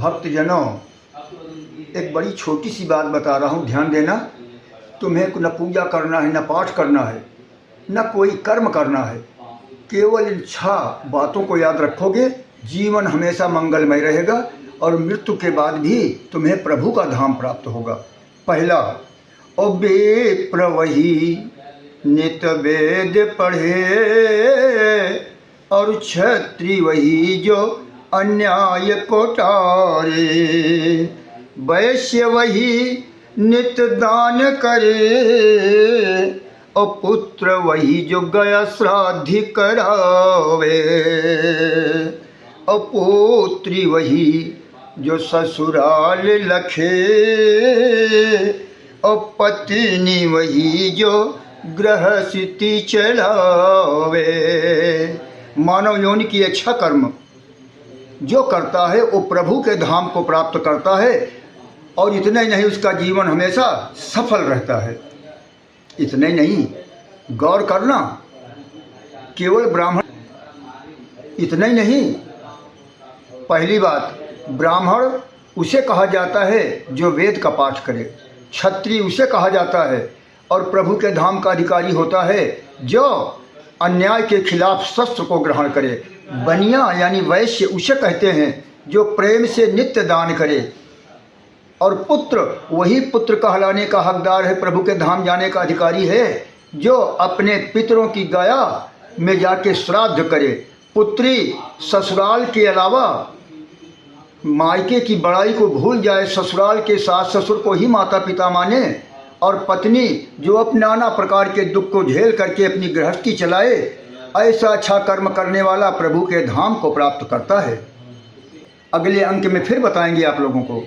भक्तजनों, एक बड़ी छोटी सी बात बता रहा हूँ, ध्यान देना। तुम्हें न पूजा करना है, न पाठ करना है, न कोई कर्म करना है। केवल इन 6 बातों को याद रखोगे, जीवन हमेशा मंगलमय रहेगा और मृत्यु के बाद भी तुम्हें प्रभु का धाम प्राप्त होगा। पहला, विप्र वही नित वेद पढ़े और क्षत्रिय वही जो अन्याय को टारे। वैश्य वही नित दान करे और पुत्र वही जो गया श्राद्ध करावे। और पुत्री वही जो ससुराल लखे और पत्नी वही जो गृहस्थी चलावे। मानव योनि की 6 कर्म जो करता है वो प्रभु के धाम को प्राप्त करता है और इतना ही नहीं, उसका जीवन हमेशा सफल रहता है। इतना ही नहीं, गौर करना, केवल ब्राह्मण, इतना ही नहीं, पहली बात, ब्राह्मण उसे कहा जाता है जो वेद का पाठ करे, क्षत्रिय उसे कहा जाता है और प्रभु के धाम का अधिकारी होता है जो अन्याय के खिलाफ शस्त्र को ग्रहण करे। बनिया यानी वैश्य उसे कहते हैं जो प्रेम से नित्य दान करे। और पुत्र वही पुत्र कहलाने का हकदार है, प्रभु के धाम जाने का अधिकारी है जो अपने पितरों की गया में जाके श्राद्ध करे। पुत्री ससुराल के अलावा मायके की बड़ाई को भूल जाए, ससुराल के सास ससुर को ही माता पिता माने। और पत्नी जो अपने नाना प्रकार के दुख को झेल करके अपनी गृहस्थी चलाए, ऐसा अच्छा कर्म करने वाला प्रभु के धाम को प्राप्त करता है। अगले अंक में फिर बताएंगे आप लोगों को।